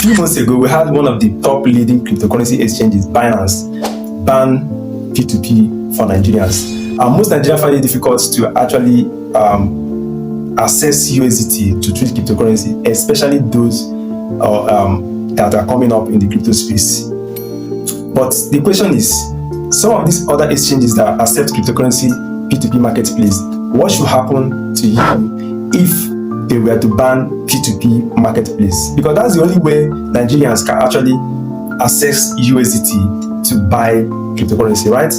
few months ago, we had one of the top leading cryptocurrency exchanges, Binance, ban P2P for Nigerians. Most Nigerians find it difficult to actually access USDT to trade cryptocurrency, especially those that are coming up in the crypto space. But the question is, some of these other exchanges that accept cryptocurrency P2P marketplace, what should happen to you if they were to ban P2P marketplace? Because that's the only way Nigerians can actually access USDT to buy cryptocurrency, right?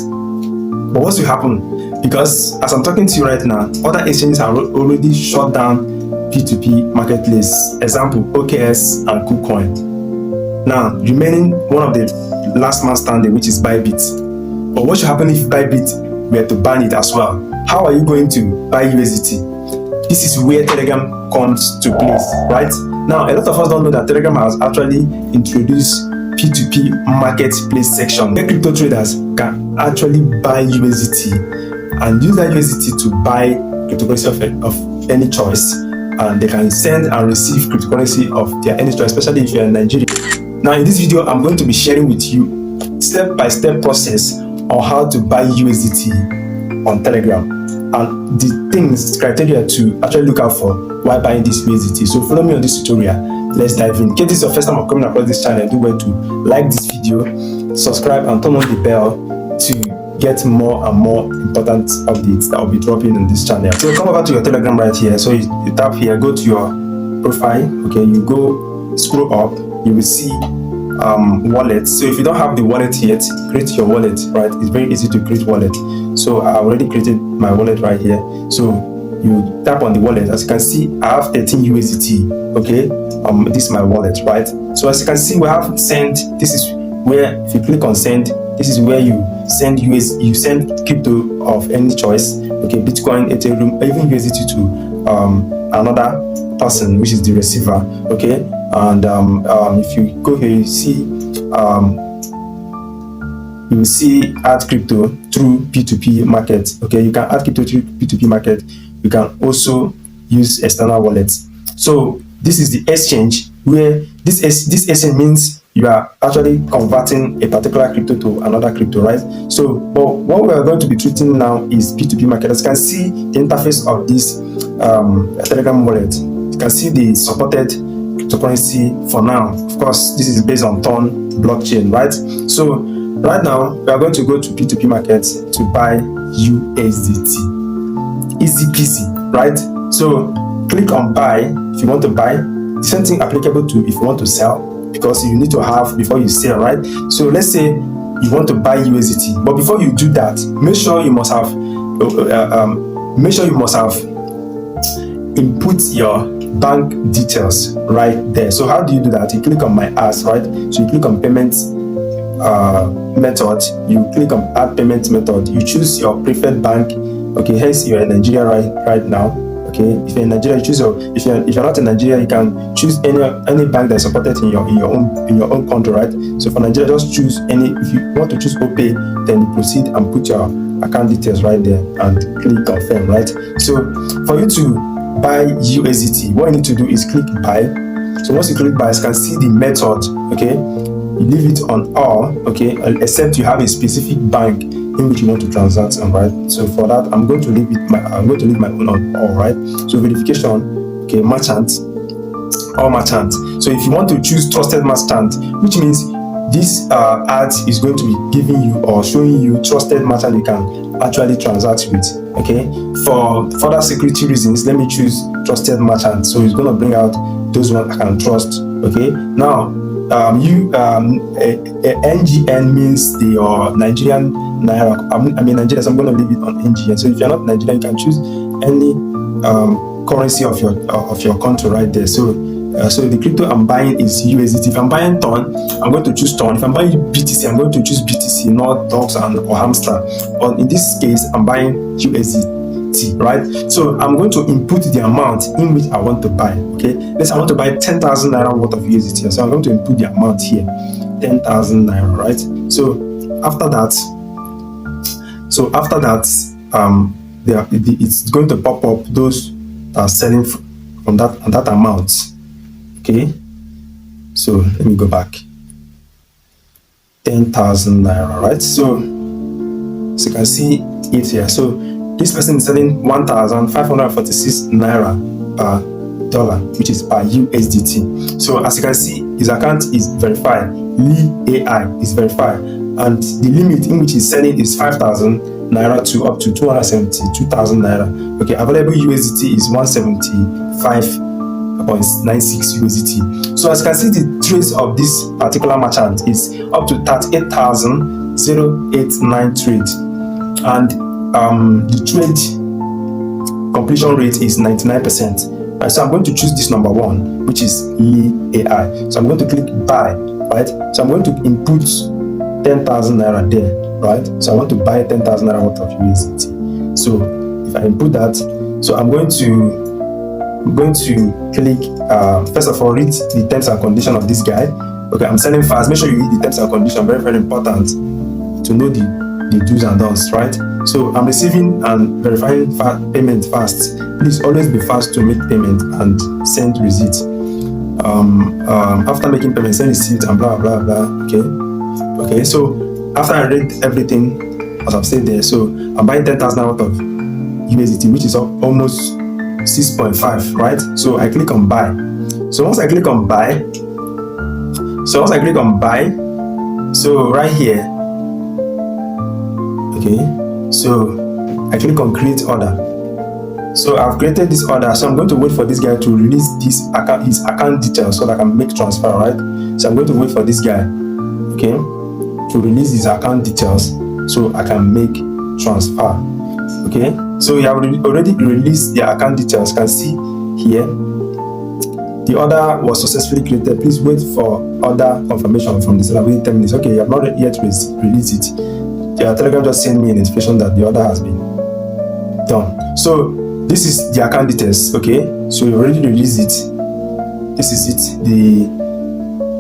But what will happen? Because as I'm talking to you right now, other exchanges have already shut down P2P marketplace. Example, OKX and KuCoin. Now, remaining one of the last man standing, which is Bybit. But what should happen if Bybit were to ban it as well? How are you going to buy USDT? This is where Telegram comes to place, right? Now, a lot of us don't know that Telegram has actually introduced P2P marketplace section where crypto traders can actually buy USDT and use that USDT to buy cryptocurrency of any choice, and they can send and receive cryptocurrency of their any choice, especially if you're in Nigeria. Now, in this video, I'm going to be sharing with you step-by-step process on how to buy USDT on Telegram and the things, criteria to actually look out for while buying this USDT. So follow me on this tutorial. Let's dive in. In case this is your first time of coming across this channel, do well to like this video, subscribe, and turn on the bell to get more and more important updates that will be dropping on this channel. So come over to your Telegram right here. So you tap here, go to your profile. Okay, you go scroll up, you will see wallet. So if you don't have the wallet yet, create your wallet, right? It's very easy to create wallet. So I already created my wallet right here. So you tap on the wallet. As you can see, I have 13 USDT. Okay, this is my wallet, right? So as you can see, we have send. This is where if you click on send, this is where you send you send crypto of any choice. Okay, Bitcoin, Ethereum, even USDT to another person, which is the receiver. Okay, and if you go here, you will see add crypto through P2P market. Okay, you can add crypto through P2P market. You can also use external wallets. So this is the exchange where this exchange means you are actually converting a particular crypto to another crypto, right? So, but what we are going to be treating now is P2P market. As you can see the interface of this Telegram wallet, you can see the supported cryptocurrency for now. Of course, this is based on Ton blockchain, right? So right now we are going to go to P2P market to buy USDT. Easy peasy, right? So click on buy if you want to buy. The same thing applicable to if you want to sell, because you need to have before you sell, right? So let's say you want to buy USDT, but before you do that, make sure you must have input your bank details right there. So how do you do that? You click on my ads, right? So you click on payment method, you click on add payment method, you choose your preferred bank. Okay, hence you're in Nigeria right now. Okay, if you're in Nigeria, you choose your. If you're not in Nigeria, you can choose any bank that's supported in your own country, right? So for Nigeria, just choose any. If you want to choose OPay, then you proceed and put your account details right there and click confirm, right? So for you to buy USDT, what you need to do is click buy. So once you click buy, you can see the method. Okay, you leave it on all. Okay, except you have a specific bank in which you want to transact, right? So for that, I'm going to leave my own on all, right? So verification, okay, merchant, all merchant. So if you want to choose trusted merchant, which means this ad is going to be giving you or showing you trusted merchant you can actually transact with. Okay, for further security reasons, let me choose trusted merchant. So it's going to bring out those ones I can trust. Okay, now NGN means the Nigerian naira. I mean Nigeria, so I'm going to leave it on NGN. So if you're not Nigerian, you can choose any currency of your country right there. So the crypto I'm buying is USDT. If I'm buying Ton, I'm going to choose Ton. If I'm buying BTC, I'm going to choose BTC, not dogs or hamster. But in this case, I'm buying USDT, right? So I'm going to input the amount in which I want to buy. Okay, let's say I want to buy 10,000 naira worth of USDT. So I'm going to input the amount here, 10,000 naira, right? So after that, it's going to pop up those that are selling from that amount. Okay, So let me go back. 10,000 naira, right? So you can see it here. So this person is selling 1,546 naira per dollar, which is per USDT. So as you can see, his account is verified. 𝗙𝗿𝗍𝗽 is verified, and the limit in which he's selling is 5,000 naira to up to 272,000 naira. Okay, available USDT is 175.96 USDT. So as you can see, the trace of this particular merchant is up to 38,089 trades, and the trade completion rate is 99%. Right, so I'm going to choose this number 1, which is 𝗙𝗿𝗍𝗽. So I'm going to click buy, right? So I'm going to input 10,000 naira there, right? So I want to buy 10,000 naira worth of USDT. So if I input that, so I'm going to click, first of all, read the terms and conditions of this guy. Okay, I'm selling fast. Make sure you read the terms and conditions. Very, very important to know the do's and don'ts, right? So I'm receiving and verifying payment fast. Please always be fast to make payment and send receipt. After making payment, send receipt and blah blah blah. Okay. So after I read everything, as I've said there, so I'm buying 10,000 out of USDT, which is almost 6.5, right? So I click on buy. So once I click on buy, so right here, okay, so I click on create order. So I've created this order, so I'm going to wait for this guy to release his account details so that I can make transfer, right? So I'm going to wait for this guy, okay, to release his account details so I can make transfer. Okay, so you have already released the account details. You can see here the order was successfully created. Please wait for order confirmation from the seller within 10 minutes. Okay, you have not yet released it. The Telegram just sent me a notification that the order has been done. So this is the account details. Okay, so you already released it. This is it. The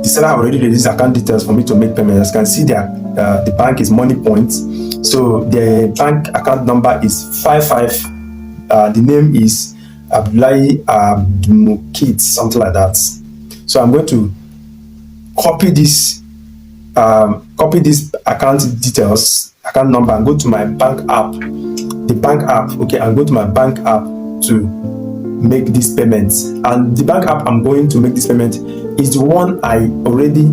seller already released account details for me to make payment. As you can see, the bank is Money Point. So the bank account number is 55. The name is 𝗙𝗿𝗆𝗏𝗽𝗓, something like that. So I'm going to copy this account details, account number, and go to my bank app. The bank app, okay, and go to my bank app to make this payment. And the bank app I'm going to make this payment is the one I already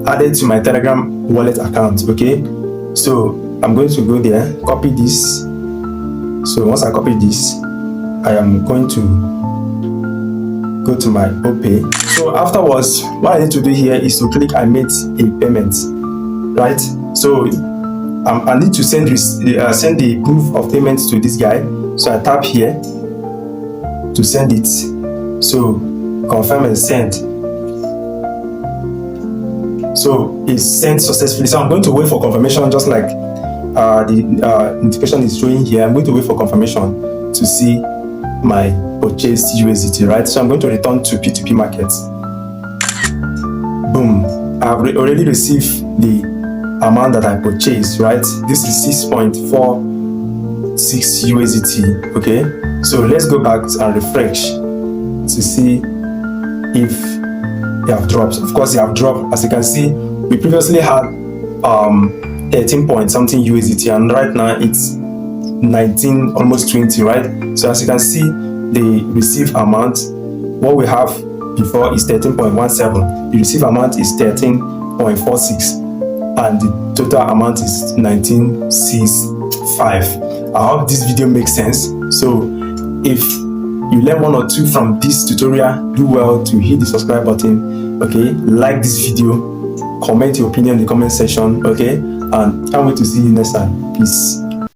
added to my Telegram wallet account. Okay, so I'm going to go there, copy this. So once I copy this, I am going to go to my OPay. So afterwards, what I need to do here is to click I made a payment, right? So I need to send the proof of payment to this guy. So I tap here to send it. So confirm and send. So it's sent successfully. So I'm going to wait for confirmation, just like the notification is showing here. I'm going to wait for confirmation to see my purchased USDT, right? So I'm going to return to P2P market. Boom, I've already received the amount that I purchased, right? This is 6.46 USDT. Okay, so let's go back and refresh to see if they have dropped. Of course they have dropped. As you can see, we previously had 13 point something USDT, and right now it's 19, almost 20, right? So as you can see, the receive amount, what we have before is 13.17. The receive amount is 13.46, and the total amount is 19.65. I hope this video makes sense. So if you learn one or two from this tutorial, do well to hit the subscribe button. Okay, like this video, comment your opinion in the comment section. Okay, and can't wait to see you next time. Peace.